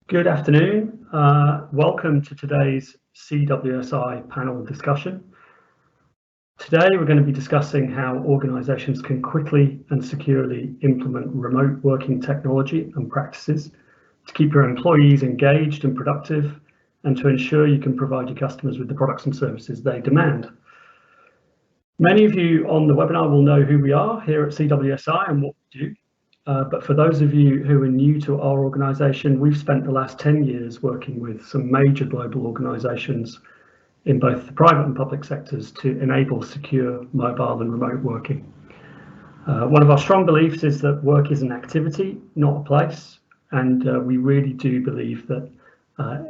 Good afternoon. Welcome to today's CWSI panel discussion. Today we're going to be discussing how organisations can quickly and securely implement remote working technology and practices to keep your employees engaged and productive, and to ensure you can provide your customers with the products and services they demand. Many of you on the webinar will know who we are here at CWSI and what we do. But for those of you who are new to our organisation, we've spent the last 10 years working with some major global organisations in both the private and public sectors to enable secure mobile and remote working. One of our strong beliefs is that work is an activity, not a place, and we really do believe that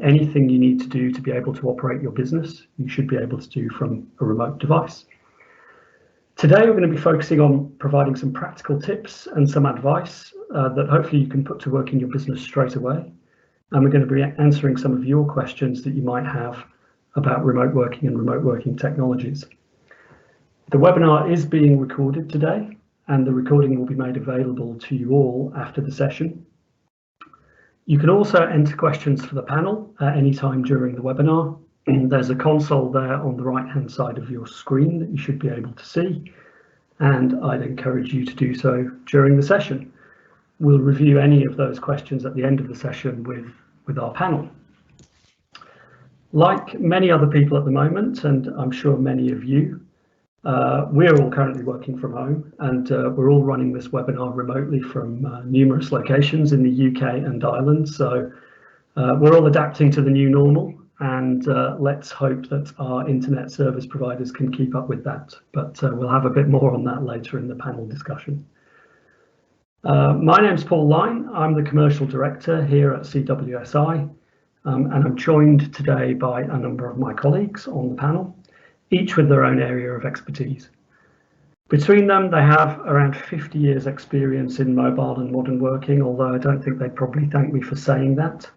anything you need to do to be able to operate your business, you should be able to do from a remote device. Today, we're going to be focusing on providing some practical tips and some advice that hopefully you can put to work in your business straight away. And we're going to be answering some of your questions that you might have about remote working and remote working technologies. The webinar is being recorded today, and the recording will be made available to you all after the session. You can also enter questions for the panel at any time during the webinar. There's a console there on the right-hand side of your screen that you should be able to see, and I'd encourage you to do so during the session. We'll review any of those questions at the end of the session with our panel. Like many other people at the moment, and I'm sure many of you, we're all currently working from home, and we're all running this webinar remotely from numerous locations in the UK and Ireland. So we're all adapting to the new normal. And let's hope that our internet service providers can keep up with that. But we'll have a bit more on that later in the panel discussion. My name's Paul Line. I'm the Commercial Director here at CWSI, and I'm joined today by a number of my colleagues on the panel, each with their own area of expertise. Between them, they have around 50 years experience in mobile and modern working, although I don't think they'd probably thank me for saying that.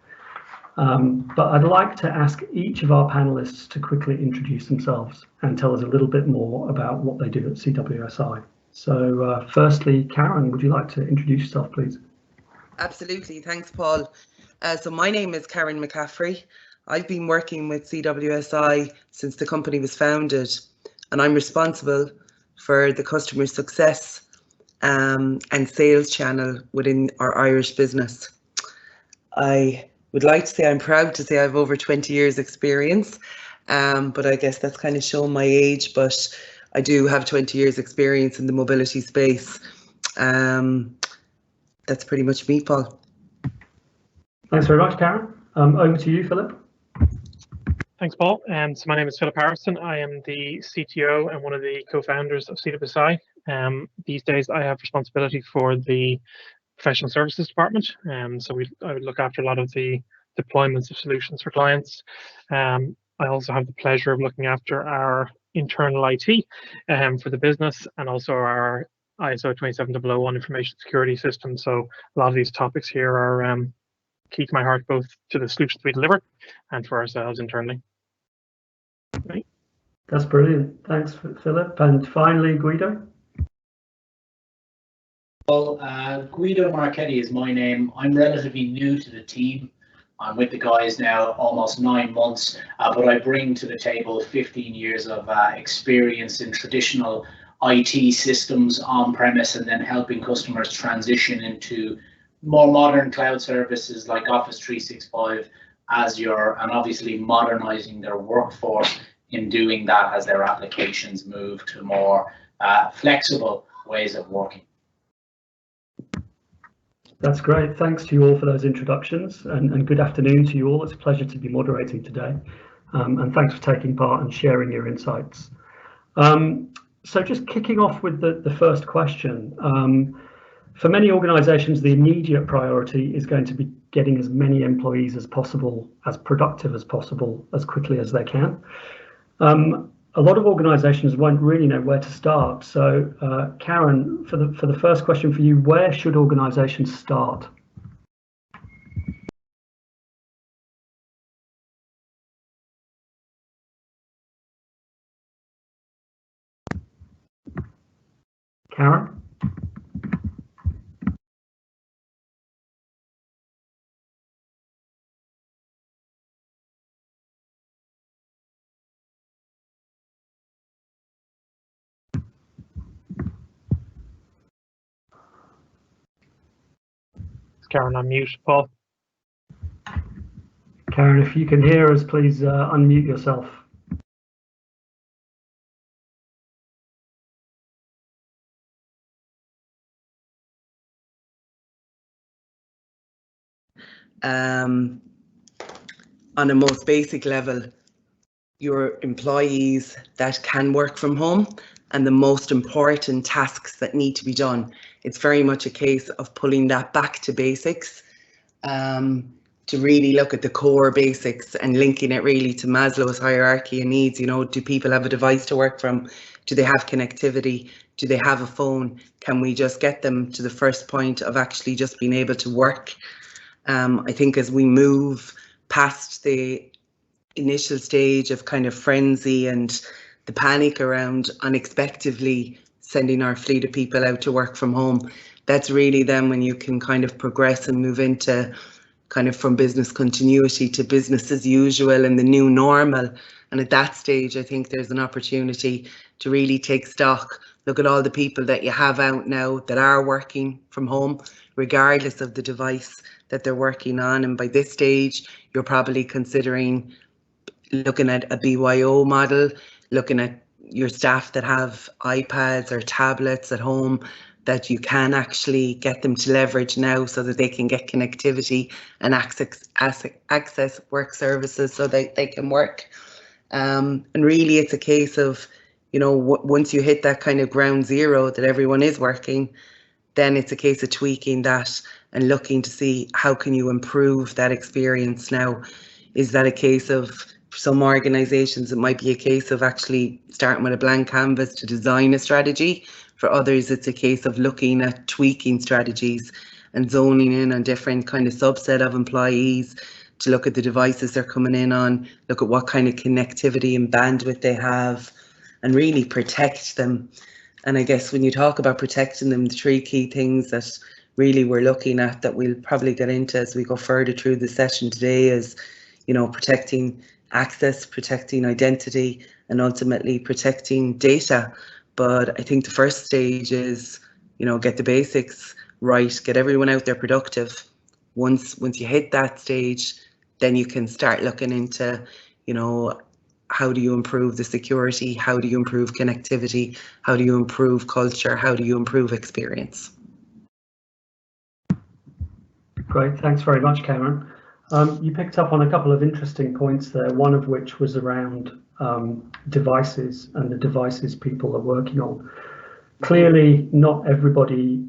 But I'd like to ask each of our panelists to quickly introduce themselves and tell us a little bit more about what they do at CWSI. So firstly, Karen, would you like to introduce yourself, please? Absolutely. Thanks, Paul. So my name is Karen McCaffrey. I've been working with CWSI since the company was founded, and I'm responsible for the customer success and sales channel within our Irish business. I would like to say I'm proud to say I have over 20 years experience, but I guess that's kind of showing my age, but I do have 20 years experience in the mobility space. That's pretty much me, Paul. Thanks very much, Karen. Over to you, Philip. Thanks, Paul. So my name is Philip Harrison. I am the CTO and one of the co-founders of CWSI. These days I have responsibility for the professional services department, so I would look after a lot of the deployments of solutions for clients. I also have the pleasure of looking after our internal IT for the business, and also our ISO 27001 information security system. So a lot of these topics here are key to my heart, both to the solutions we deliver and for ourselves internally. Right. That's brilliant. Thanks, Philip. And finally, Guido. Well, Guido Marchetti is my name. I'm relatively new to the team. I'm with the guys now almost 9 months, but I bring to the table 15 years of experience in traditional IT systems on-premise, and then helping customers transition into more modern cloud services like Office 365, Azure, and obviously modernizing their workforce in doing that as their applications move to more flexible ways of working. That's great. Thanks to you all for those introductions, and good afternoon to you all. It's a pleasure to be moderating today, and thanks for taking part and sharing your insights. So just kicking off with the first question. For many organisations, the immediate priority is going to be getting as many employees as possible, as productive as possible, as quickly as they can. A lot of organisations won't really know where to start. So, Karen, for the first question for you, where should organisations start? Karen? Karen on mute, Paul. Karen, if you can hear us, please unmute yourself. On a most basic level, your employees that can work from home and the most important tasks that need to be done. It's very much a case of pulling that back to basics, to really look at the core basics and linking it really to Maslow's hierarchy of needs. You know, do people have a device to work from? Do they have connectivity? Do they have a phone? Can we just get them to the first point of actually just being able to work? I think as we move past the initial stage of kind of frenzy and the panic around unexpectedly sending our fleet of people out to work from home, that's really then when you can kind of progress and move into kind of from business continuity to business as usual and the new normal. And at that stage, I think there's an opportunity to really take stock, look at all the people that you have out now that are working from home, regardless of the device that they're working on. And by this stage, you're probably considering looking at a BYO model, looking at your staff that have iPads or tablets at home that you can actually get them to leverage now so that they can get connectivity and access work services so that they can work. And really it's a case of, you know, once you hit that kind of ground zero that everyone is working, then it's a case of tweaking that and looking to see how can you improve that experience now. Is that a case of, for some organizations, it might be a case of actually starting with a blank canvas to design a strategy. For others, it's a case of looking at tweaking strategies and zoning in on different kind of subset of employees to look at the devices they're coming in on, look at what kind of connectivity and bandwidth they have, and really protect them. And I guess when you talk about protecting them, the three key things that really we're looking at that we'll probably get into as we go further through the session today is, you know, protecting access, protecting identity, and ultimately protecting data. But I think the first stage is, you know, get the basics right, get everyone out there productive. Once you hit that stage, then you can start looking into, you know, how do you improve the security? How do you improve connectivity? How do you improve culture? How do you improve experience? Great, thanks very much, Karen. You picked up on a couple of interesting points there, one of which was around devices and the devices people are working on. Clearly, not everybody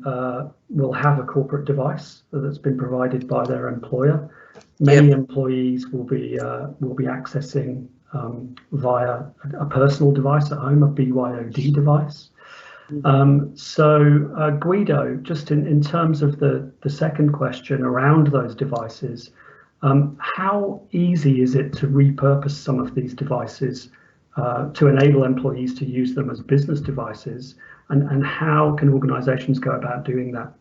will have a corporate device that's been provided by their employer. Many employees will be accessing via a personal device at home, a BYOD device. So Guido, just in terms of the second question around those devices, how easy is it to repurpose some of these devices to enable employees to use them as business devices, and how can organizations go about doing that?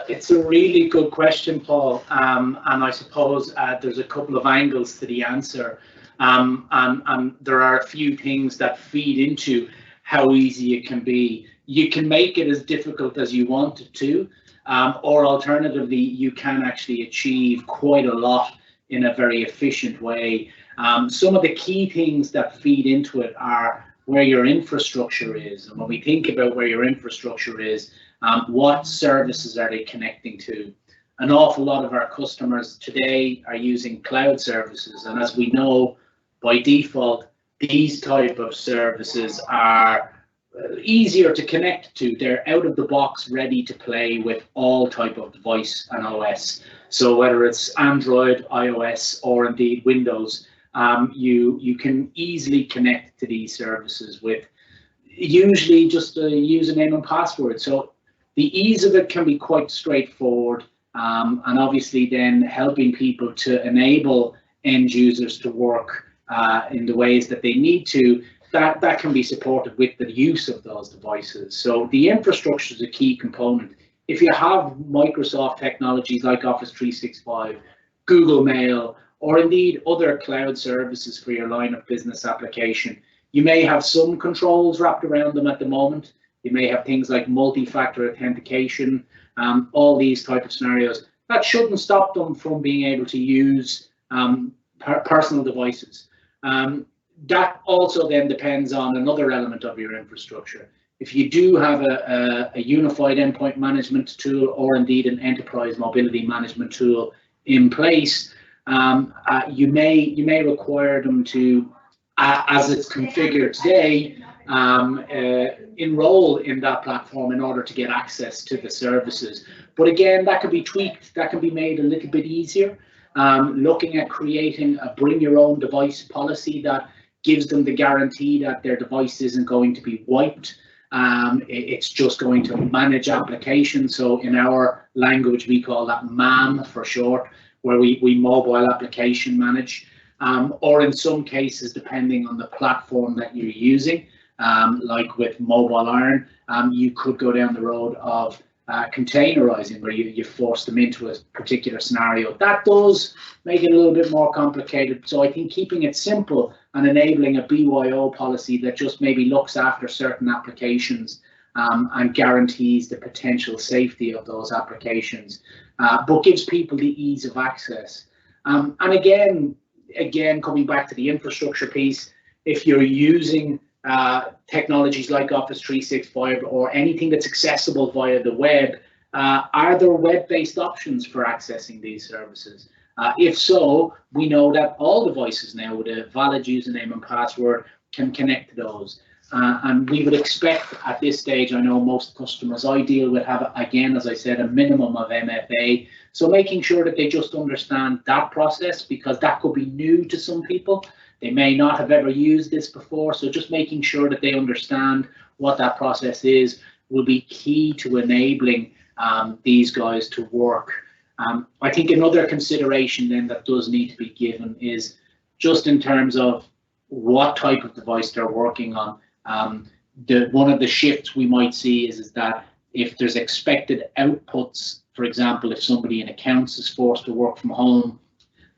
It's a really good question, Paul, and I suppose there's a couple of angles to the answer, and there are a few things that feed into how easy it can be. You can make it as difficult as you want it to, or alternatively, you can actually achieve quite a lot in a very efficient way. Some of the key things that feed into it are where your infrastructure is, and when we think about where your infrastructure is, what services are they connecting to? An awful lot of our customers today are using cloud services, and as we know, by default, these type of services are easier to connect to. They're out of the box, ready to play with all type of device and OS. So whether it's Android, iOS, or indeed Windows, you can easily connect to these services with usually just a username and password. So the ease of it can be quite straightforward, and obviously then helping people to enable end users to work in the ways that they need to, that can be supported with the use of those devices. So the infrastructure is a key component. If you have Microsoft technologies like Office 365, Google Mail, or indeed other cloud services for your line of business application, you may have some controls wrapped around them at the moment, You may have things like multi-factor authentication, all these type of scenarios. That shouldn't stop them from being able to use personal devices. That also then depends on another element of your infrastructure. If you do have a unified endpoint management tool, or indeed an enterprise mobility management tool in place, you may require them to, as it's configured today, enroll in that platform in order to get access to the services. But again, that can be tweaked, that can be made a little bit easier. Looking at creating a bring your own device policy that gives them the guarantee that their device isn't going to be wiped. It's just going to manage applications. So in our language, we call that MAM for short, where we mobile application manage. Or in some cases, depending on the platform that you're using, like with Mobile Iron, you could go down the road of containerizing, where you force them into a particular scenario. That does make it a little bit more complicated. So I think keeping it simple and enabling a BYO policy that just maybe looks after certain applications and guarantees the potential safety of those applications, but gives people the ease of access. And again, coming back to the infrastructure piece, if you're using technologies like Office 365 or anything that's accessible via the web, are there web-based options for accessing these services? If so, we know that all devices now with a valid username and password can connect to those. And we would expect at this stage, I know most customers I deal with have, again, as I said, a minimum of MFA. So making sure that they just understand that process, because that could be new to some people. They may not have ever used this before. So just making sure that they understand what that process is will be key to enabling these guys to work. I think another consideration then that does need to be given is just in terms of what type of device they're working on. One of the shifts we might see is that if there's expected outputs, for example, if somebody in accounts is forced to work from home,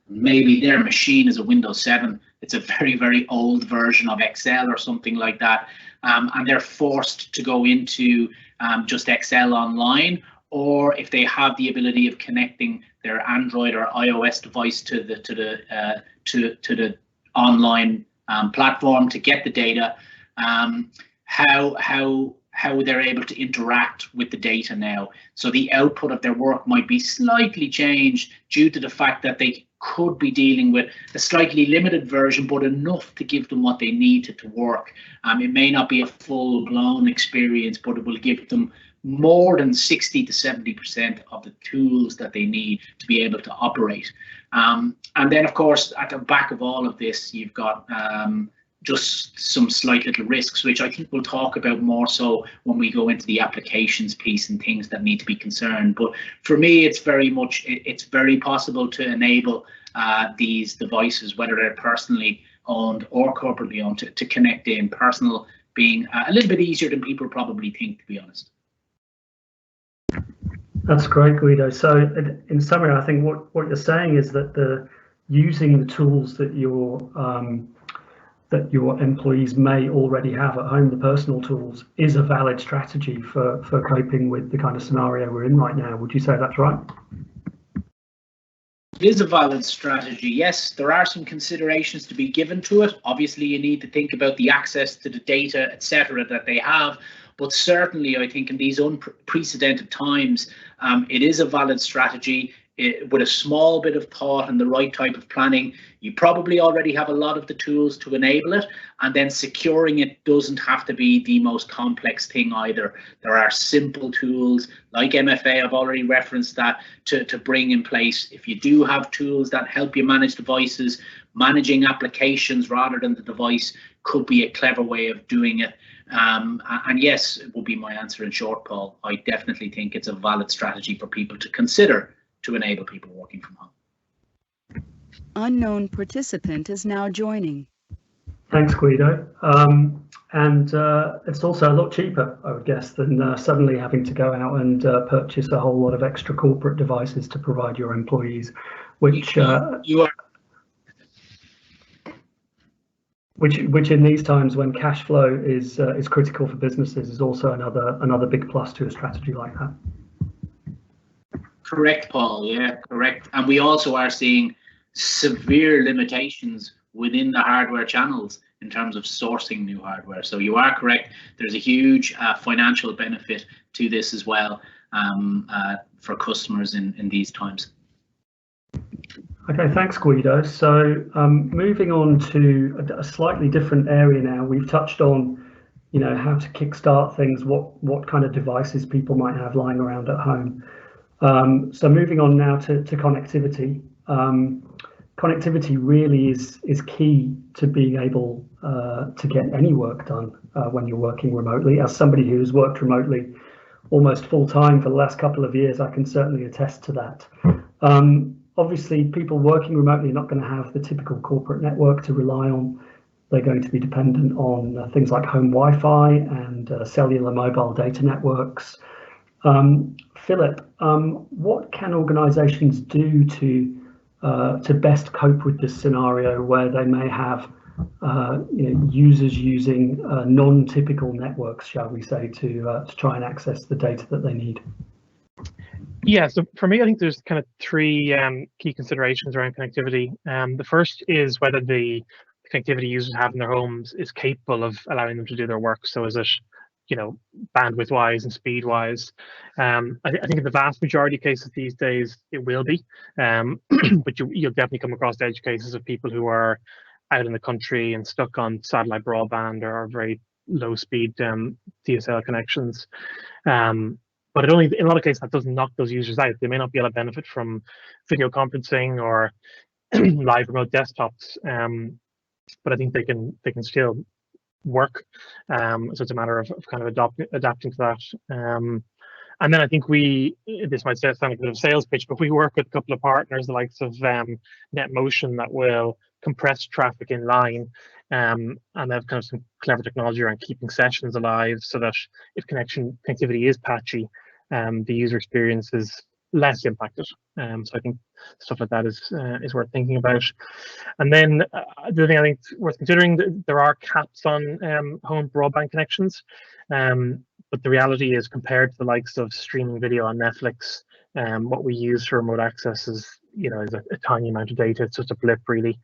maybe their machine is a Windows 7, it's a very, very old version of Excel or something like that, and they're forced to go into just Excel online, or if they have the ability of connecting their Android or iOS device to the online platform to get the data, how they're able to interact with the data now. So the output of their work might be slightly changed due to the fact that they could be dealing with a slightly limited version, but enough to give them what they need to work. It may not be a full-blown experience, but it will give them more than 60 to 70% of the tools that they need to be able to operate. And then, of course, at the back of all of this, you've got just some slight little risks, which I think we'll talk about more so when we go into the applications piece and things that need to be concerned. But for me, it's very possible to enable these devices, whether they're personally owned or corporately owned, to connect in. Personal being a little bit easier than people probably think, to be honest. That's great, Guido. So in summary, I think what you're saying is that using the tools that your employees may already have at home, the personal tools, is a valid strategy for coping with the kind of scenario we're in right now. Would you say that's right? It is a valid strategy. Yes, there are some considerations to be given to it. Obviously, you need to think about the access to the data, etc., that they have. But certainly, I think in these unprecedented times, it is a valid strategy. With a small bit of thought and the right type of planning, you probably already have a lot of the tools to enable it, and then securing it doesn't have to be the most complex thing either. There are simple tools like MFA, I've already referenced that, to bring in place. If you do have tools that help you manage devices, managing applications rather than the device could be a clever way of doing it. And yes, it will be my answer in short, Paul. I definitely think it's a valid strategy for people to consider to enable people working from home. Unknown participant is now joining. Thanks, Guido. And it's also a lot cheaper, I would guess, than suddenly having to go out and purchase a whole lot of extra corporate devices to provide your employees, which you are which in these times when cash flow is critical for businesses is also another big plus to a strategy like that. Correct, Paul. Yeah, correct. And we also are seeing severe limitations within the hardware channels in terms of sourcing new hardware. So you are correct. There's a huge financial benefit to this as well for customers in these times. Okay, thanks, Guido. So moving on to a slightly different area now. We've touched on, how to kickstart things, what kind of devices people might have lying around at home. So moving on now to connectivity. Connectivity really is key to being able to get any work done when you're working remotely. As somebody who's worked remotely almost full time for the last couple of years, I can certainly attest to that. Obviously, people working remotely are not going to have the typical corporate network to rely on. They're going to be dependent on things like home Wi-Fi and cellular mobile data networks. Philip, what can organisations do to best cope with this scenario where they may have users using non-typical networks, shall we say, to try and access the data that they need? Yeah, so for me, I think there's kind of three key considerations around connectivity. The first is whether the connectivity users have in their homes is capable of allowing them to do their work. So is it, bandwidth wise and speed wise? I think in the vast majority of cases these days it will be, but you'll definitely come across edge cases of people who are out in the country and stuck on satellite broadband or very low speed DSL connections. But in a lot of cases that doesn't knock those users out. They may not be able to benefit from video conferencing or live remote desktops, but I think they can still work. So it's a matter of kind of adapting to that. And then I think this might sound like a bit of a sales pitch, but we work with a couple of partners, the likes of NetMotion, that will compress traffic in line, and they have kind of some clever technology around keeping sessions alive so that if connectivity is patchy, the user experience is less impacted. So I think stuff like that is worth thinking about. And then the other thing I think is worth considering, there are caps on home broadband connections, but the reality is, compared to the likes of streaming video on Netflix, what we use for remote access is a tiny amount of data. It's just a blip, really.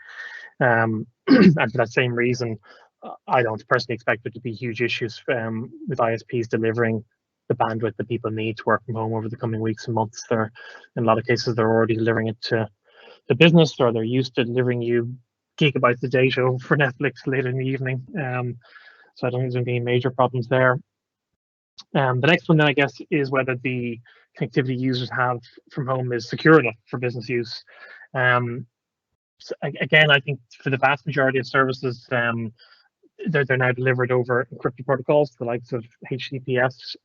And for that same reason, I don't personally expect there to be huge issues with ISPs delivering the bandwidth that people need to work from home over the coming weeks and months. In a lot of cases, they're already delivering it to the business, or they're used to delivering you gigabytes of data for Netflix later in the evening. So I don't think there's going to be any major problems there. The next one then, I guess, is whether the connectivity users have from home is secure enough for business use. So again, I think for the vast majority of services, they're now delivered over encrypted protocols. The likes of HTTPS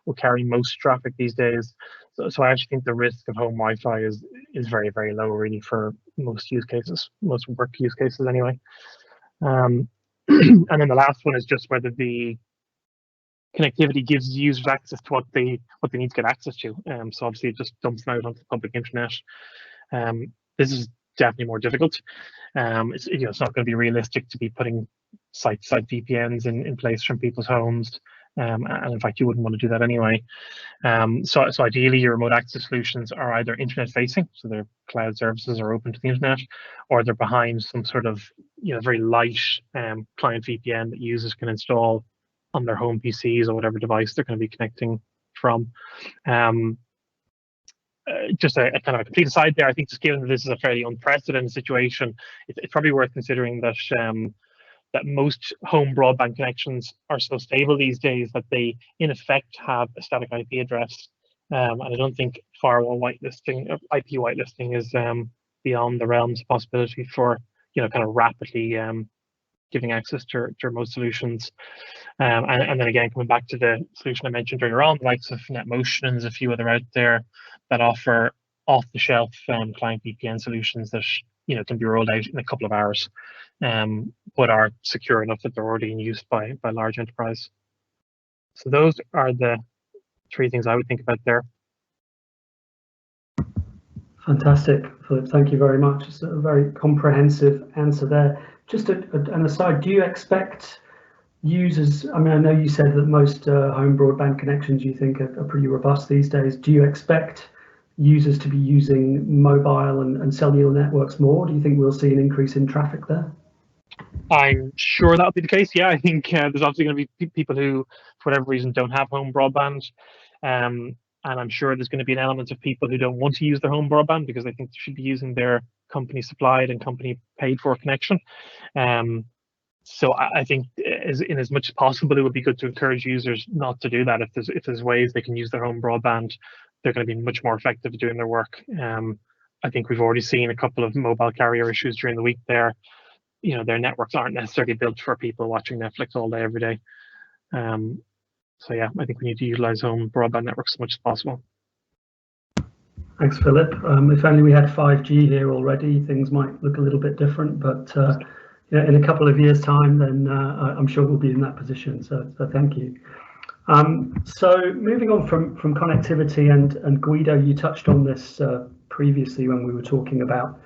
will carry most traffic these days. So I actually think the risk of home Wi-Fi is very, very low, really, for most use cases, most work use cases anyway. And then the last one is just whether the connectivity gives users access to what they need to get access to. So obviously it just dumps them out onto the public internet. This is definitely more difficult. It's not going to be realistic to be putting site-to-site VPNs in place from people's homes, and in fact you wouldn't want to do that anyway. So ideally your remote access solutions are either internet facing, so their cloud services are open to the internet, or they're behind some sort of very light client VPN that users can install on their home PCs or whatever device they're going to be connecting from. Just a kind of a complete aside there, I think just given that this is a fairly unprecedented situation, it's probably worth considering that that most home broadband connections are so stable these days that they in effect have a static IP address, and I don't think firewall whitelisting, IP whitelisting, is beyond the realms of possibility for kind of rapidly giving access to remote solutions. And then again, coming back to the solution I mentioned earlier on, the likes of NetMotion, and there's a few other out there that offer off-the-shelf client VPN solutions that can be rolled out in a couple of hours, but are secure enough that they're already in use by large enterprise. So those are the three things I would think about there. Fantastic, Philip. Thank you very much. It's a very comprehensive answer there. Just an aside, do you expect users, I mean, I know you said that most home broadband connections you think are pretty robust these days. Do you expect users to be using mobile and cellular networks more? Do you think we'll see an increase in traffic there? I'm sure that'll be the case. Yeah, I think there's obviously going to be people who, for whatever reason, don't have home broadband. And I'm sure there's going to be an element of people who don't want to use their home broadband because they think they should be using their company supplied and company paid for connection. So I think in as much as possible, it would be good to encourage users not to do that. If there's ways they can use their home broadband, they're going to be much more effective at doing their work. I think we've already seen a couple of mobile carrier issues during the week there. You know, their networks aren't necessarily built for people watching Netflix all day, every day. So yeah, I think we need to utilize home broadband networks as much as possible. Thanks, Philip. If only we had 5G here already, things might look a little bit different, but yeah, in a couple of years' time, then I'm sure we'll be in that position. So thank you. So moving on from connectivity, and Guido, you touched on this previously when we were talking about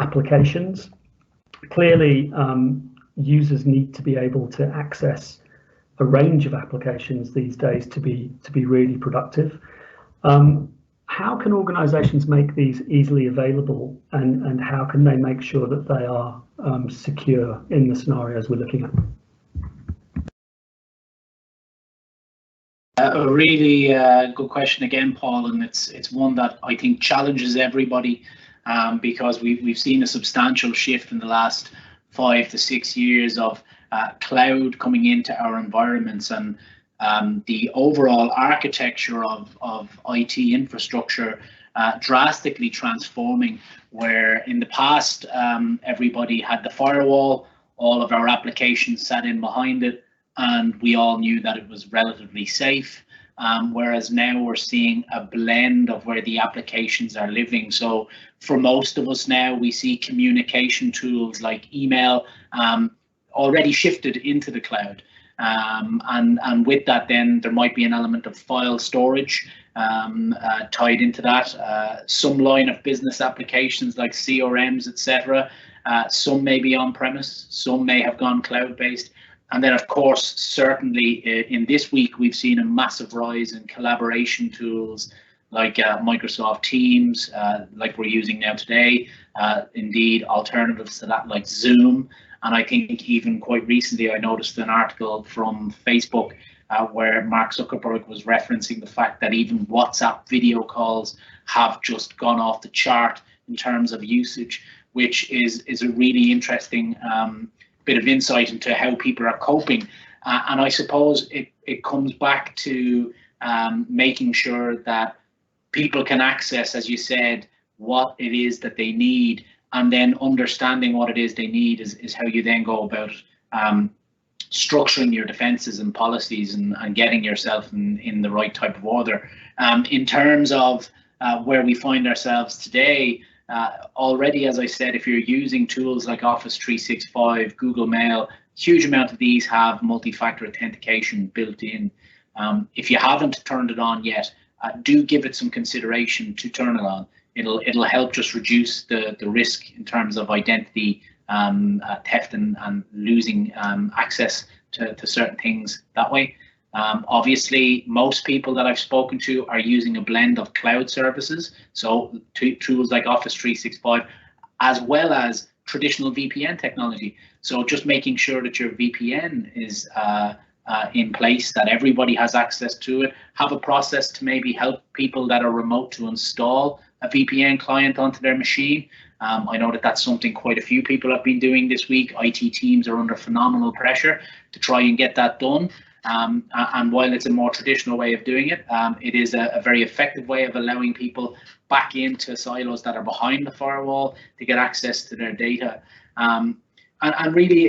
applications. Clearly, users need to be able to access a range of applications these days to be really productive. How can organizations make these easily available, and how can they make sure that they are secure in the scenarios we're looking at? A really good question again, Paul, and it's one that I think challenges everybody, because we've seen a substantial shift in the last 5 to 6 years of cloud coming into our environments, and the overall architecture of IT infrastructure drastically transforming, where in the past everybody had the firewall, all of our applications sat in behind it, and we all knew that it was relatively safe. Whereas now we're seeing a blend of where the applications are living. So for most of us now, we see communication tools like email already shifted into the cloud. And with that, then there might be an element of file storage tied into that. Some line of business applications like CRMs, etc. Some may be on-premise, some may have gone cloud-based. And then, of course, certainly in this week, we've seen a massive rise in collaboration tools like Microsoft Teams, like we're using now today. Indeed, alternatives to that like Zoom. And I think even quite recently, I noticed an article from Facebook where Mark Zuckerberg was referencing the fact that even WhatsApp video calls have just gone off the chart in terms of usage, which is a really interesting bit of insight into how people are coping. And I suppose it comes back to making sure that people can access, as you said, what it is that they need, and then understanding what it is they need is how you then go about structuring your defenses and policies and getting yourself in the right type of order. In terms of where we find ourselves today, already, as I said, if you're using tools like Office 365, Google Mail, huge amount of these have multi-factor authentication built in. If you haven't turned it on yet, do give it some consideration to turn it on. It'll help just reduce the risk in terms of identity theft and losing access to certain things that way. Obviously, most people that I've spoken to are using a blend of cloud services, so tools like Office 365, as well as traditional VPN technology. So just making sure that your VPN is in place, that everybody has access to it. Have a process to maybe help people that are remote to install a VPN client onto their machine. I know that that's something quite a few people have been doing this week. IT teams are under phenomenal pressure to try and get that done. And while it's a more traditional way of doing it, it is a very effective way of allowing people back into silos that are behind the firewall to get access to their data. And really,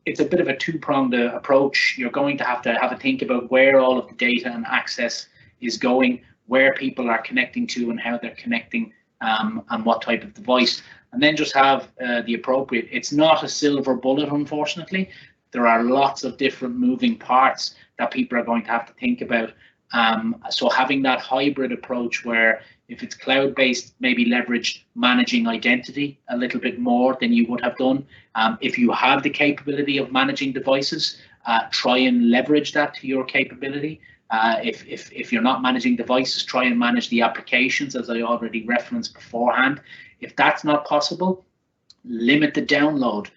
it's a bit of a two-pronged approach. You're going to have a think about where all of the data and access is going, where people are connecting to and how they're connecting, and what type of device. And then just have the appropriate. It's not a silver bullet, unfortunately. There are lots of different moving parts that people are going to have to think about So having that hybrid approach where if it's cloud-based, maybe leverage managing identity a little bit more than you would have done. If you have the capability of managing devices, try and leverage that to your capability. If you're not managing devices, try and manage the applications, as I already referenced beforehand. If that's not possible, limit the download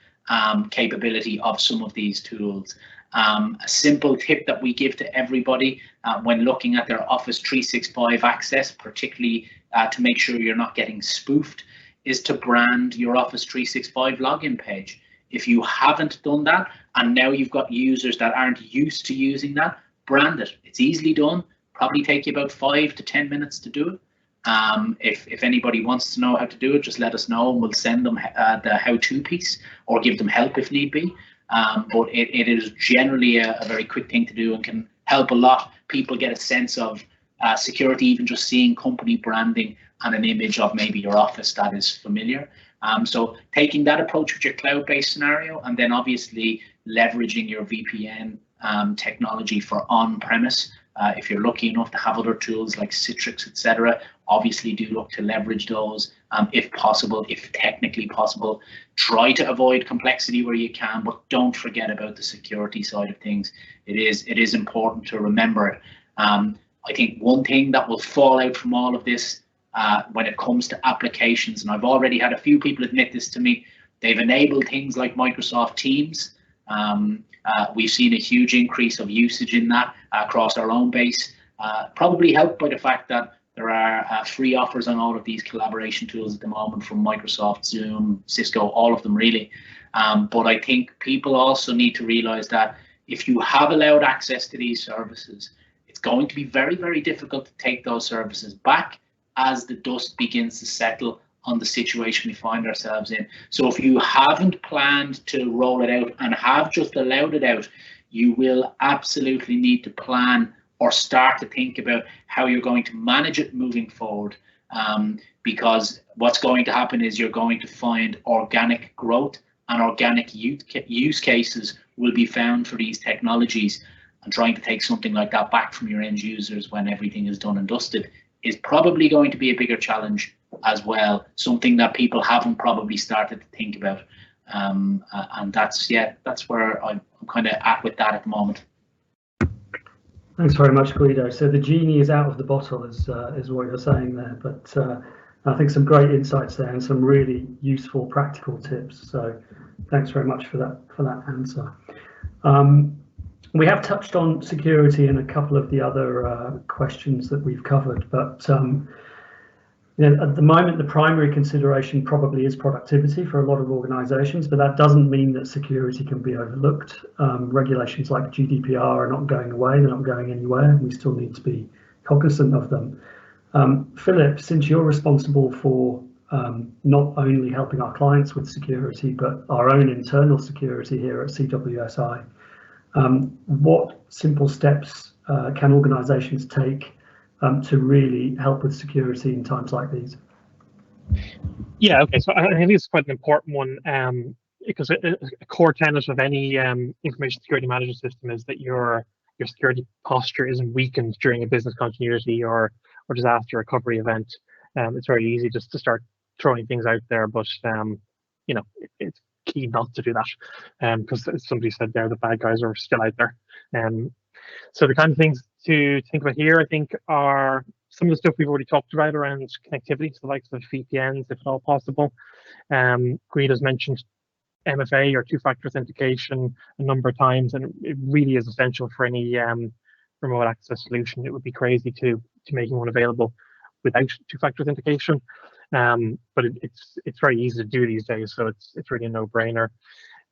capability of some of these tools. A simple tip that we give to everybody when looking at their Office 365 access, particularly to make sure you're not getting spoofed, is to brand your Office 365 login page. If you haven't done that, and now you've got users that aren't used to using that, brand it. It's easily done, probably take you about 5 to 10 minutes to do it. If anybody wants to know how to do it, just let us know and we'll send them the how-to piece or give them help if need be. But it is generally a very quick thing to do and can help a lot. People get a sense of security, even just seeing company branding and an image of maybe your office that is familiar. So taking that approach with your cloud-based scenario, and then obviously leveraging your VPN technology for on-premise. If you're lucky enough to have other tools like Citrix, etc., obviously do look to leverage those if possible, if technically possible. Try to avoid complexity where you can, but don't forget about the security side of things. It is important to remember it. I think one thing that will fall out from all of this when it comes to applications, and I've already had a few people admit this to me, they've enabled things like Microsoft Teams. We've seen a huge increase of usage in that across our own base, probably helped by the fact that there are free offers on all of these collaboration tools at the moment from Microsoft, Zoom, Cisco, all of them really. But I think people also need to realize that if you have allowed access to these services, it's going to be very, very difficult to take those services back as the dust begins to settle on the situation we find ourselves in. So if you haven't planned to roll it out and have just allowed it out, you will absolutely need to plan or start to think about how you're going to manage it moving forward. Because what's going to happen is you're going to find organic growth and organic use cases will be found for these technologies, and trying to take something like that back from your end users when everything is done and dusted is probably going to be a bigger challenge as well, something that people haven't probably started to think about. And that's where I'm kind of at with that at the moment. Thanks very much, Guido. So the genie is out of the bottle, is what you're saying there. But I think some great insights there and some really useful practical tips. So thanks very much for that answer. We have touched on security in a couple of the other questions that we've covered, but at the moment, the primary consideration probably is productivity for a lot of organizations, but that doesn't mean that security can be overlooked. Regulations like GDPR are not going away, they're not going anywhere. We still need to be cognizant of them. Philip, since you're responsible for not only helping our clients with security, but our own internal security here at CWSI, what simple steps can organizations take to really help with security in times like these? Yeah, okay, so I think it's quite an important one, because a core tenet of any information security management system is that your security posture isn't weakened during a business continuity or disaster recovery event. It's very easy just to start throwing things out there, but it's key not to do that, because as somebody said there, the bad guys are still out there. So the kind of things to think about here, I think, are some of the stuff we've already talked about around connectivity, so the likes of VPNs, if at all possible. Guido's mentioned MFA or two-factor authentication a number of times, and it really is essential for any remote access solution. It would be crazy to making one available without two-factor authentication, but it's very easy to do these days, so it's really a no-brainer.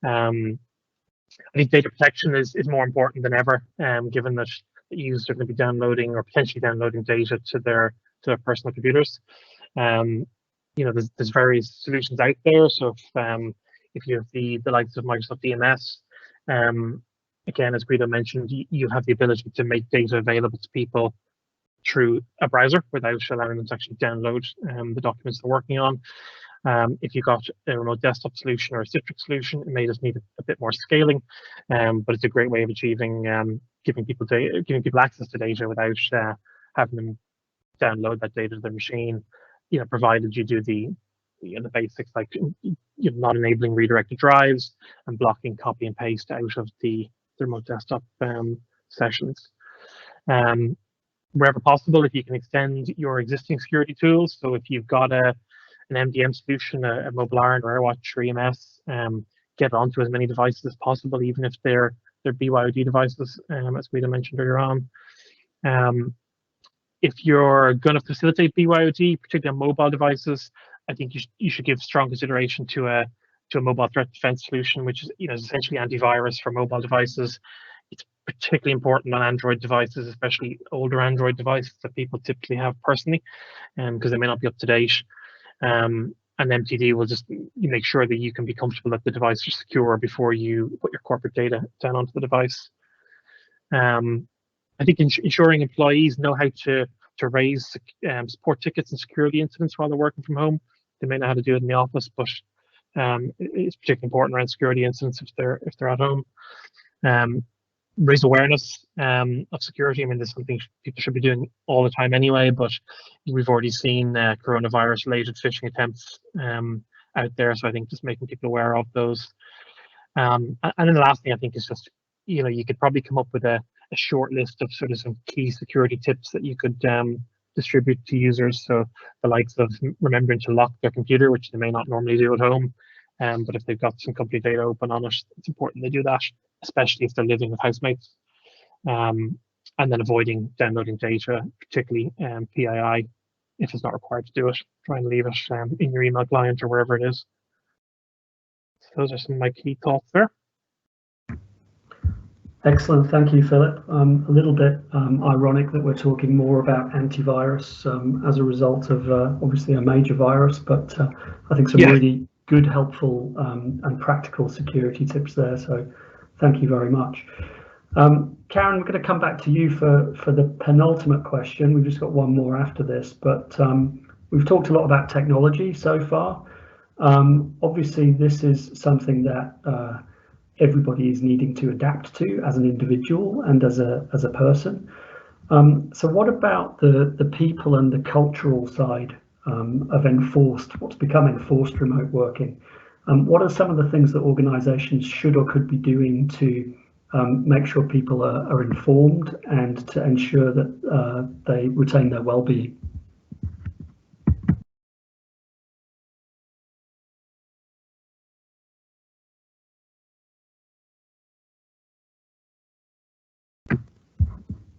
I think data protection is more important than ever, given that users are going to be downloading or potentially downloading data to their personal computers. There's various solutions out there. So if you have the likes of Microsoft DNS, again, as Guido mentioned, you have the ability to make data available to people through a browser without allowing them to actually download the documents they're working on. If you've got a remote desktop solution or a Citrix solution, it may just need a bit more scaling, but it's a great way of achieving giving people access to data without having them download that data to their machine. Provided you do the basics like not enabling redirected drives and blocking copy and paste out of the remote desktop sessions. Wherever possible, if you can extend your existing security tools, so if you've got an MDM solution, a mobile iron or AirWatch or EMS, get it onto as many devices as possible, even if they're BYOD devices, as Guido mentioned earlier on. If you're going to facilitate BYOD, particularly on mobile devices, I think you should give strong consideration to a mobile threat defense solution, which is essentially antivirus for mobile devices. It's particularly important on Android devices, especially older Android devices that people typically have personally, because they may not be up to date. And MTD will just make sure that you can be comfortable that the device is secure before you put your corporate data down onto the device. I think ensuring employees know how to raise support tickets and security incidents while they're working from home. They may know how to do it in the office, but it's particularly important around security incidents if they're at home. Raise awareness of security. I mean, this is something people should be doing all the time anyway, but we've already seen coronavirus-related phishing attempts out there, so I think just making people aware of those. And then the last thing I think is just, you could probably come up with a short list of sort of some key security tips that you could distribute to users. So the likes of remembering to lock their computer, which they may not normally do at home. But if they've got some company data open on it, it's important they do that, especially if they're living with housemates. And then avoiding downloading data, particularly PII, if it's not required to do it. Try and leave it in your email client or wherever it is. So those are some of my key thoughts there. Excellent, thank you, Philip. A little bit ironic that we're talking more about antivirus as a result of obviously a major virus, but I think some really good, helpful and practical security tips there. So thank you very much. Karen, we're going to come back to you for the penultimate question. We've just got one more after this, but we've talked a lot about technology so far. Obviously, this is something that everybody is needing to adapt to as an individual and as a person. So what about the people and the cultural side of what's become enforced remote working? What are some of the things that organizations should or could be doing to make sure people are informed and to ensure that they retain their well-being?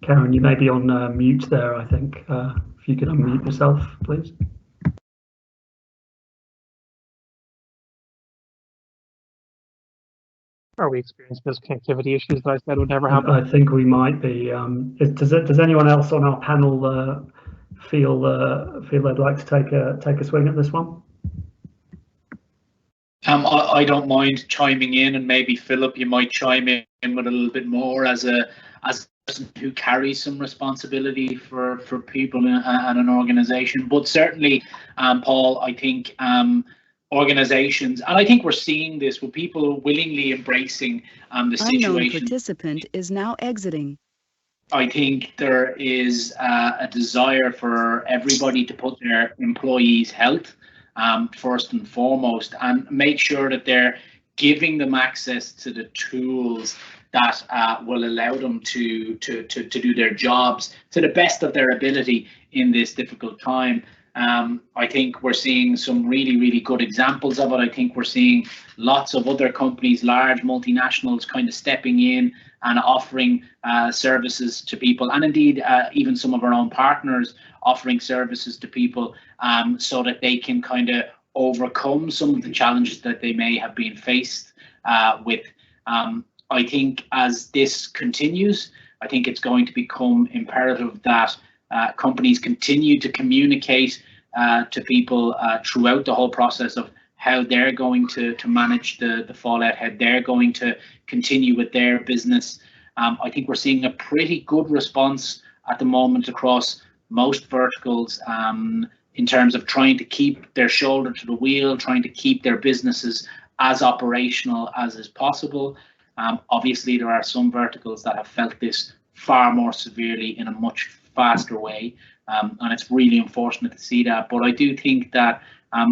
Karen, you may be on mute there, I think. If you could unmute yourself, please. Are we experiencing those connectivity issues that I said would never happen? I think we might be. Does anyone else on our panel feel they'd like to take a swing at this one? I don't mind chiming in, and maybe Philip, you might chime in with a little bit more as a person who carries some responsibility for people and an organization. But certainly, Paul, I think organizations, and I think we're seeing this with people willingly embracing the situation. Unknown participant is now exiting. I think there is a desire for everybody to put their employees' health first and foremost, and make sure that they're giving them access to the tools that will allow them to do their jobs to the best of their ability in this difficult time. I think we're seeing some really, really good examples of it. I think we're seeing lots of other companies, large multinationals, kind of stepping in and offering services to people, and indeed even some of our own partners offering services to people so that they can kind of overcome some of the challenges that they may have been faced with. I think as this continues, I think it's going to become imperative that companies continue to communicate to people throughout the whole process of how they're going to manage the fallout, how they're going to continue with their business. I think we're seeing a pretty good response at the moment across most verticals in terms of trying to keep their shoulder to the wheel, trying to keep their businesses as operational as is possible. Obviously, there are some verticals that have felt this far more severely in a much faster way, and it's really unfortunate to see that. But I do think that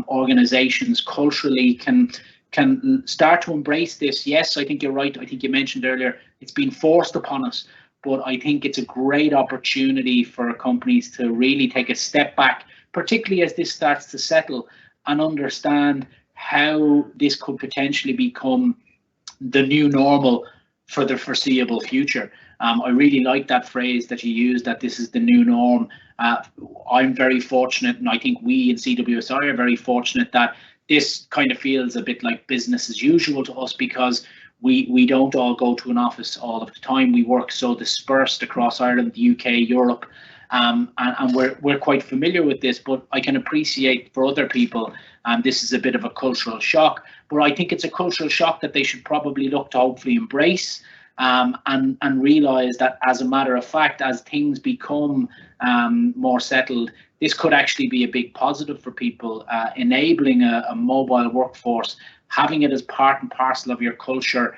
organizations culturally can start to embrace this. Yes, I think you're right. I think you mentioned earlier it's been forced upon us, but I think it's a great opportunity for companies to really take a step back, particularly as this starts to settle, and understand how this could potentially become the new normal for the foreseeable future. I really like that phrase that you used, that this is the new norm. I'm very fortunate, and I think we in CWSI are very fortunate that this kind of feels a bit like business as usual to us, because we don't all go to an office all of the time. We work so dispersed across Ireland, the UK, Europe, and we're quite familiar with this. But I can appreciate for other people, this is a bit of a cultural shock. But I think it's a cultural shock that they should probably look to hopefully embrace, and realise that, as a matter of fact, as things become more settled, this could actually be a big positive for people. Enabling a mobile workforce, having it as part and parcel of your culture,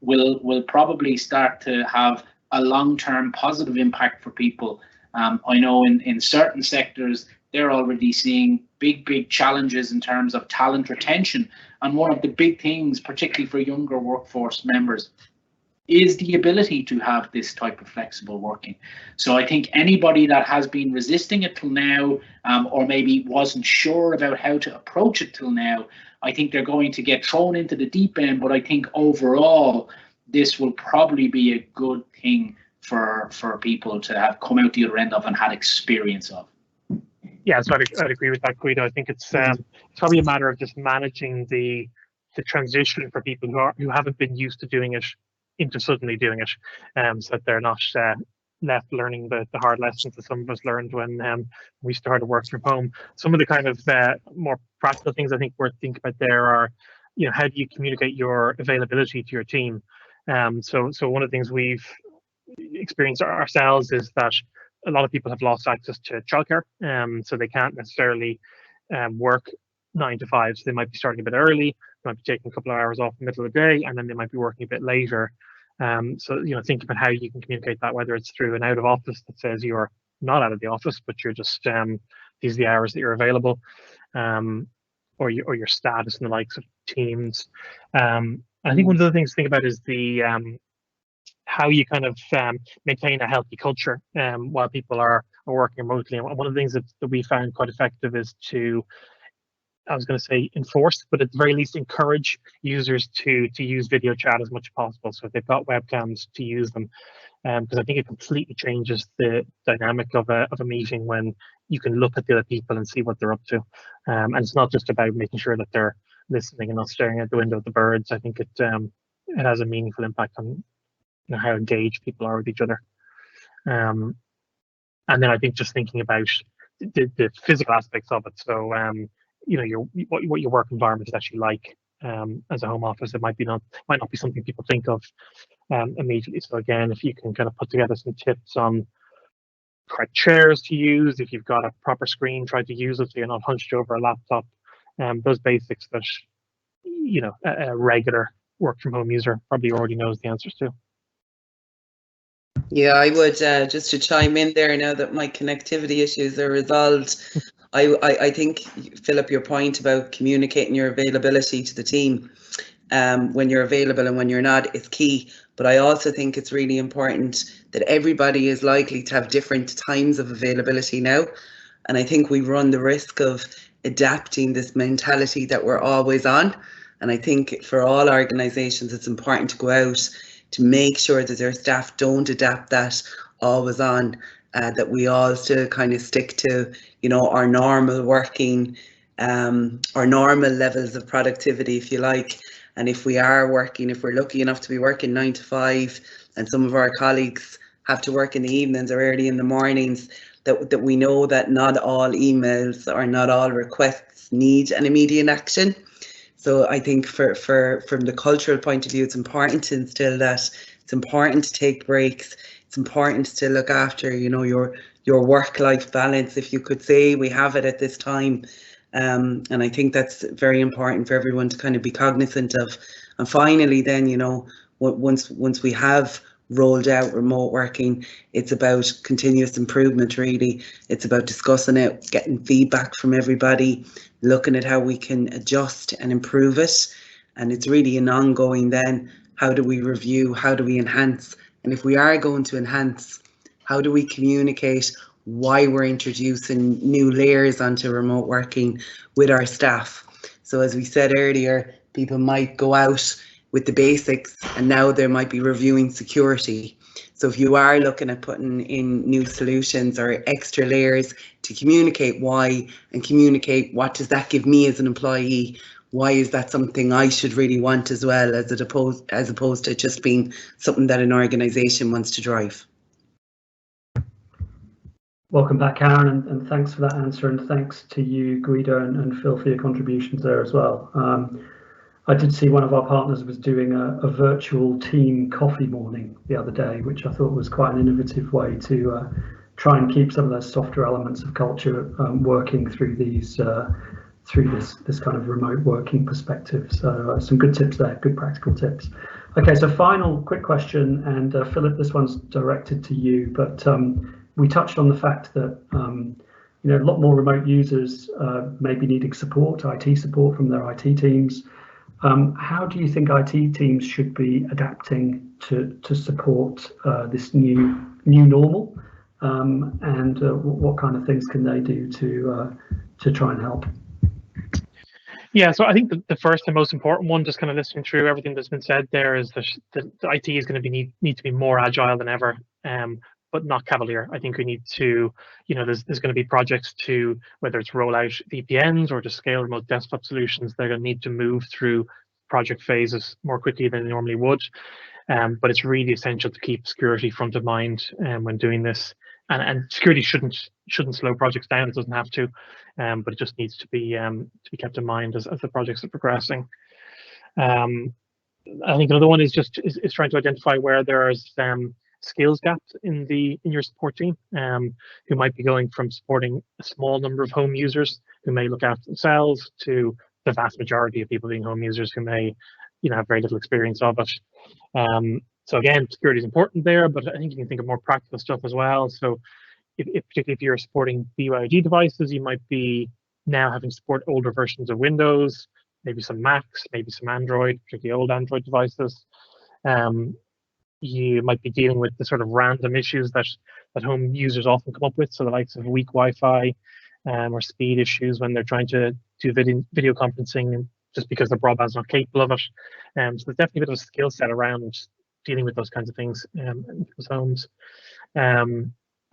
will probably start to have a long-term positive impact for people. I know in certain sectors, they're already seeing big challenges in terms of talent retention. And one of the big things, particularly for younger workforce members, is the ability to have this type of flexible working. So I think anybody that has been resisting it till now, or maybe wasn't sure about how to approach it till now, I think they're going to get thrown into the deep end. But I think overall, this will probably be a good thing for people to have come out the other end of and had experience of. Yeah, so I'd agree with that, Guido. I think it's probably a matter of just managing the transition for people who haven't been used to doing it into suddenly doing it, so that they're not left learning the hard lessons that some of us learned when we started work from home. Some of the kind of more practical things I think worth thinking about there are, how do you communicate your availability to your team? So one of the things we've experienced ourselves is that a lot of people have lost access to childcare, so they can't necessarily work 9 to 5. So they might be starting a bit early, they might be taking a couple of hours off in the middle of the day, and then they might be working a bit later. So think about how you can communicate that, whether it's through an out of office that says you're not out of the office, but you're just these are the hours that you're available, or your status in the likes of Teams. I think one of the things to think about is the how you kind of maintain a healthy culture while people are working remotely. And one of the things that we found quite effective is to, I was going to say enforce, but at the very least encourage users to use video chat as much as possible. So if they've got webcams, to use them, because I think it completely changes the dynamic of a meeting when you can look at the other people and see what they're up to. And it's not just about making sure that they're listening and not staring out the window at the birds. I think it has a meaningful impact on how engaged people are with each other. And then I think just thinking about the physical aspects of it. So what your work environment is actually like as a home office. It might not be something people think of immediately. So again, if you can kind of put together some tips on correct chairs to use, if you've got a proper screen, try to use it so you're not hunched over a laptop. Those basics that a regular work from home user probably already knows the answers to. Yeah, I would just to chime in there now that my connectivity issues are resolved. I think, Philip, your point about communicating your availability to the team when you're available and when you're not is key. But I also think it's really important that everybody is likely to have different times of availability now. And I think we run the risk of adapting this mentality that we're always on. And I think for all organisations, it's important to go out to make sure that their staff don't adapt that always on, that we all still kind of stick to, our normal working, our normal levels of productivity, if you like. And if we are working, if we're lucky enough to be working 9 to 5, and some of our colleagues have to work in the evenings or early in the mornings, that we know that not all emails or not all requests need an immediate action. So I think from the cultural point of view, it's important to instill that. It's important to take breaks. It's important to look after, your your work-life balance, if you could say. We have it at this time. And I think that's very important for everyone to kind of be cognizant of. And finally, then, you know, once we have rolled out remote working, it's about continuous improvement, really. It's about discussing it, getting feedback from everybody, looking at how we can adjust and improve it. And it's really an ongoing then, how do we review, how do we enhance? And if we are going to enhance, how do we communicate why we're introducing new layers onto remote working with our staff? So as we said earlier, people might go out with the basics and now they might be reviewing security. So if you are looking at putting in new solutions or extra layers to communicate why and communicate what does that give me as an employee, why is that something I should really want as well, as opposed to just being something that an organisation wants to drive. Welcome back, Karen, and thanks for that answer, and thanks to you, Guido, and Phil, for your contributions there as well. I did see one of our partners was doing a virtual team coffee morning the other day, which I thought was quite an innovative way to try and keep some of those softer elements of culture working through these through this kind of remote working perspective. So some good tips there, good practical tips. Okay, so final quick question, and Philip, this one's directed to you, but we touched on the fact that you know, a lot more remote users may be needing support, IT support from their IT teams. How do you think IT teams should be adapting to support this new normal, and what kind of things can they do to try and help? Yeah, so I think the first and most important one, just kind of listening through everything that's been said there, is that the IT is going to need to be more agile than ever, but not cavalier. I think we need to, you know, there's going to be projects to, whether it's roll out VPNs or to scale remote desktop solutions, they're going to need to move through project phases more quickly than they normally would. But it's really essential to keep security front of mind when doing this. And security shouldn't slow projects down. It doesn't have to, but it just needs to be kept in mind as the projects are progressing. I think another one is is trying to identify where there's skills gaps in your support team, who might be going from supporting a small number of home users who may look after themselves to the vast majority of people being home users who may, you know, have very little experience of it. So again, security is important there, but I think you can think of more practical stuff as well. So particularly if you're supporting BYOD devices, you might be now having to support older versions of Windows, maybe some Macs, maybe some Android, particularly old Android devices. You might be dealing with the sort of random issues that home users often come up with, so the likes of weak Wi-Fi or speed issues when they're trying to do video conferencing just because their broadband's not capable of it. So there's definitely a bit of a skill set around dealing with those kinds of things in people's homes. I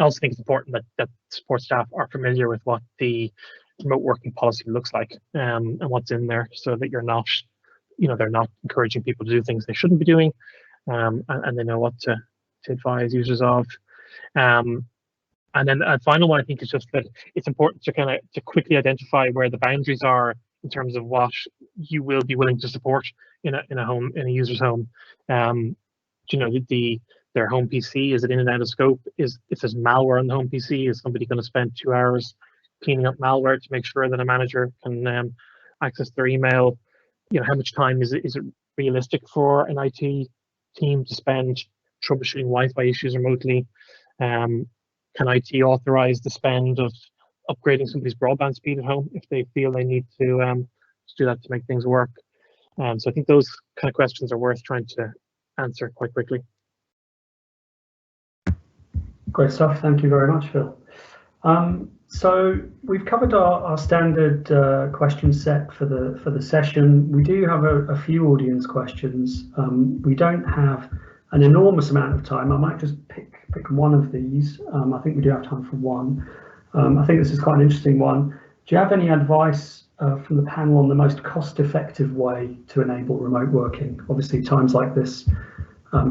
also think it's important that support staff are familiar with what the remote working policy looks like and what's in there, so that you're not, you know, they're not encouraging people to do things they shouldn't be doing, and they know what to advise users of. And then a final one, I think, is just that it's important to quickly identify where the boundaries are in terms of what you will be willing to support in a user's home. You know, their home PC, is it in and out of scope? If there's malware on the home PC, is somebody going to spend 2 hours cleaning up malware to make sure that a manager can access their email? You know, how much time is it realistic for an IT team to spend troubleshooting Wi-Fi issues remotely? Can IT authorize the spend of upgrading somebody's broadband speed at home if they feel they need to do that to make things work? So I think those kind of questions are worth trying to answer quite quickly. Great stuff. Thank you very much, Phil. So we've covered our standard question set for the session. We do have a few audience questions. We don't have an enormous amount of time. I might just pick one of these. I think we do have time for one. I think this is quite an interesting one. Do you have any advice from the panel on the most cost-effective way to enable remote working? Obviously, times like this,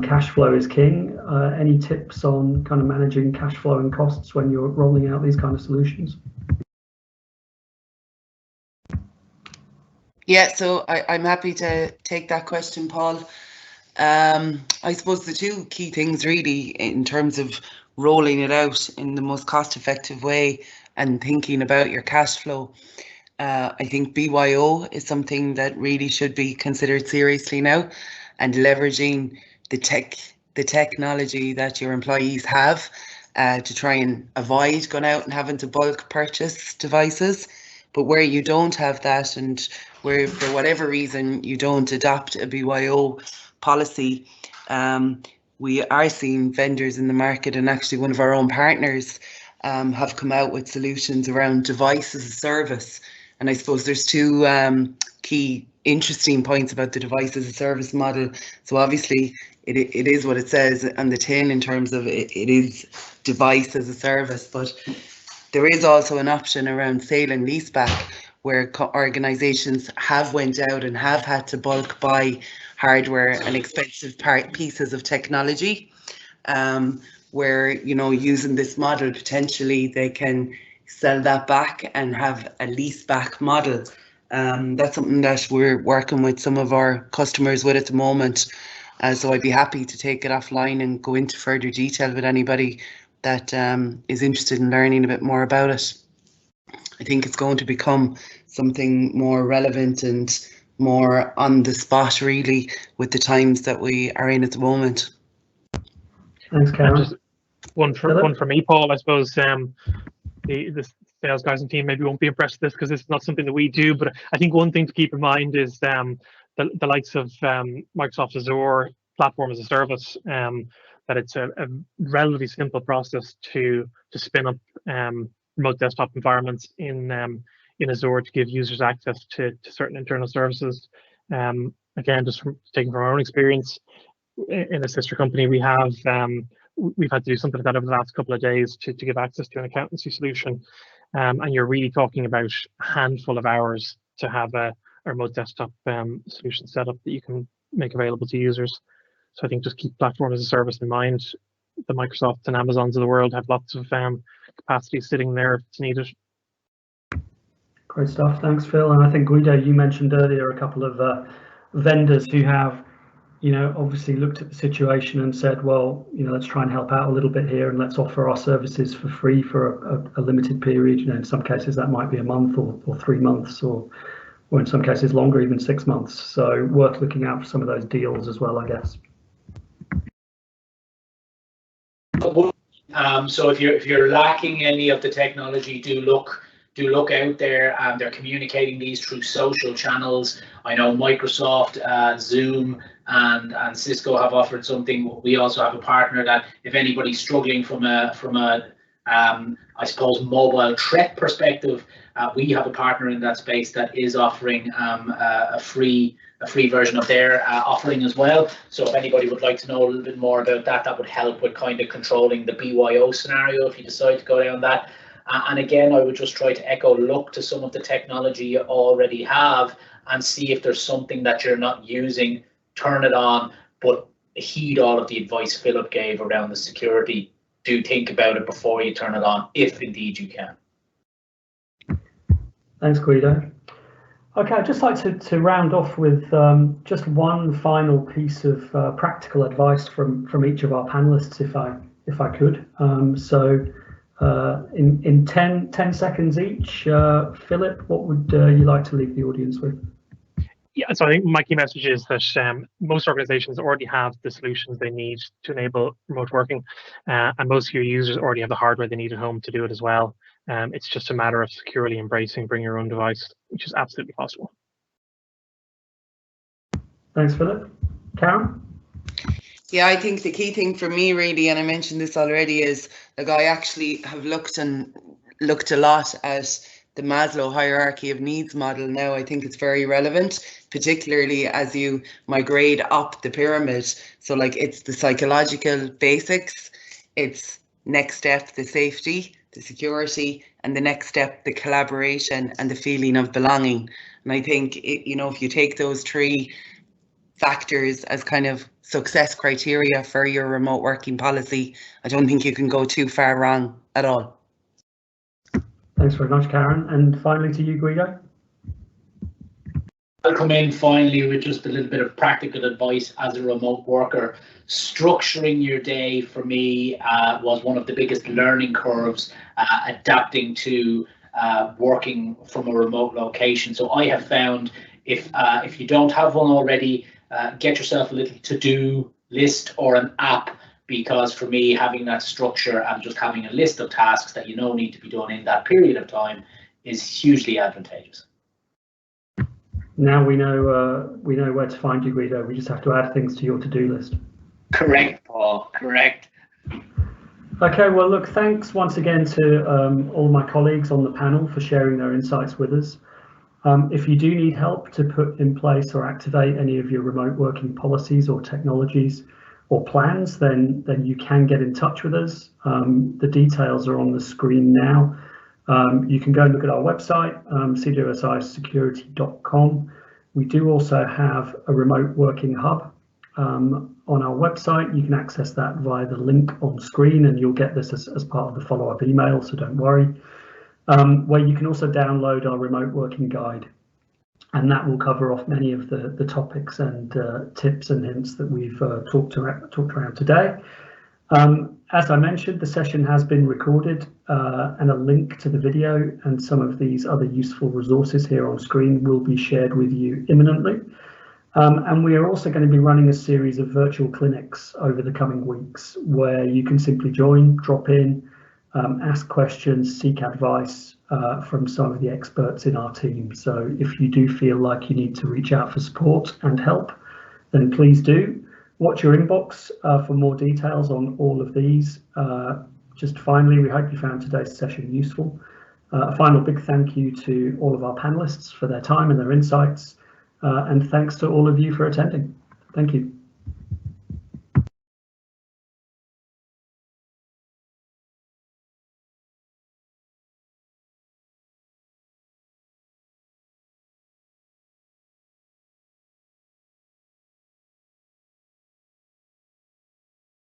cash flow is king. Any tips on kind of managing cash flow and costs when you're rolling out these kind of solutions? Yeah, so I'm happy to take that question, Paul. I suppose the two key things really in terms of rolling it out in the most cost-effective way and thinking about your cash flow. I think BYO is something that really should be considered seriously now, and leveraging the technology that your employees have to try and avoid going out and having to bulk purchase devices. But where you don't have that, and where for whatever reason you don't adopt a BYO policy, we are seeing vendors in the market, and actually one of our own partners have come out with solutions around device as a service. And I suppose there's two key interesting points about the device as a service model. So obviously it is what it says on the tin in terms of it is device as a service, but there is also an option around sale and leaseback where organisations have went out and have had to bulk buy hardware and expensive pieces of technology, where, you know, using this model, potentially they can sell that back and have a lease back model. That's something that we're working with some of our customers with at the moment. So I'd be happy to take it offline and go into further detail with anybody that is interested in learning a bit more about it. I think it's going to become something more relevant and more on the spot, really, with the times that we are in at the moment. Thanks, Karen. Just one for me, Paul. I suppose the sales guys and team maybe won't be impressed with this because it's not something that we do. But I think one thing to keep in mind is the likes of Microsoft Azure platform as a service. That it's a relatively simple process to spin up remote desktop environments in Azure to give users access to certain internal services. Again, just taking from our own experience in a sister company, we've had to do something like that over the last couple of days to give access to an accountancy solution. And you're really talking about a handful of hours to have a remote desktop solution set up that you can make available to users. So I think just keep platform as a service in mind. The Microsofts and Amazons of the world have lots of capacity sitting there if it's needed. Great stuff. Thanks, Phil. And I think, Guido, you mentioned earlier a couple of vendors who have, you know, obviously looked at the situation and said, well, you know, let's try and help out a little bit here and let's offer our services for free for a limited period. You know, in some cases that might be a month or 3 months, or in some cases longer, even 6 months. So worth looking out for some of those deals as well, I guess. So if you're lacking any of the technology, do look out there. They're communicating these through social channels. I know Microsoft, Zoom, and Cisco have offered something. We also have a partner that if anybody's struggling from a I suppose mobile threat perspective, we have a partner in that space that is offering a free version of their offering as well. So if anybody would like to know a little bit more about that, that would help with kind of controlling the BYO scenario if you decide to go down that. And again, I would just try to echo, look to some of the technology you already have and see if there's something that you're not using, turn it on, but heed all of the advice Philip gave around the security. Do think about it before you turn it on, if indeed you can. Thanks, Guido. Okay, I'd just like to round off with just one final piece of practical advice from each of our panelists, if I could. In 10 seconds each, Philip, what would you like to leave the audience with? Yeah, so I think my key message is that most organizations already have the solutions they need to enable remote working, and most of your users already have the hardware they need at home to do it as well. It's just a matter of securely embracing bring your own device, which is absolutely possible. Thanks, Philip. Karen? Yeah, I think the key thing for me really, and I mentioned this already, is like I actually have looked a lot at the Maslow hierarchy of needs model now. I think it's very relevant, particularly as you migrate up the pyramid. So like it's the psychological basics, it's next step, the safety, the security, and the next step, the collaboration and the feeling of belonging. And I think, you know, if you take those three factors as kind of success criteria for your remote working policy, I don't think you can go too far wrong at all. Thanks very much, Karen. And finally to you, Guido. I'll come in finally with just a little bit of practical advice as a remote worker. Structuring your day for me was one of the biggest learning curves, adapting to working from a remote location. So I have found if you don't have one already, get yourself a little to-do list or an app, because for me, having that structure and just having a list of tasks that you know need to be done in that period of time is hugely advantageous. Now we know where to find you, Guido. We just have to add things to your to-do list. Correct, Paul. Correct. Okay, well, look, thanks once again to all my colleagues on the panel for sharing their insights with us. If you do need help to put in place or activate any of your remote working policies or technologies or plans, then you can get in touch with us. The details are on the screen now. You can go and look at our website, CWSIsecurity.com. We do also have a remote working hub on our website. You can access that via the link on screen, and you'll get this as part of the follow-up email, so don't worry. Where you can also download our remote working guide, and that will cover off many of the topics and tips and hints that we've talked around today. As I mentioned, the session has been recorded, and a link to the video and some of these other useful resources here on screen will be shared with you imminently. And we are also going to be running a series of virtual clinics over the coming weeks where you can simply join, drop in, ask questions, seek advice from some of the experts in our team. So if you do feel like you need to reach out for support and help, then please do. Watch your inbox for more details on all of these. Just finally, we hope you found today's session useful. A final big thank you to all of our panelists for their time and their insights, and thanks to all of you for attending. Thank you.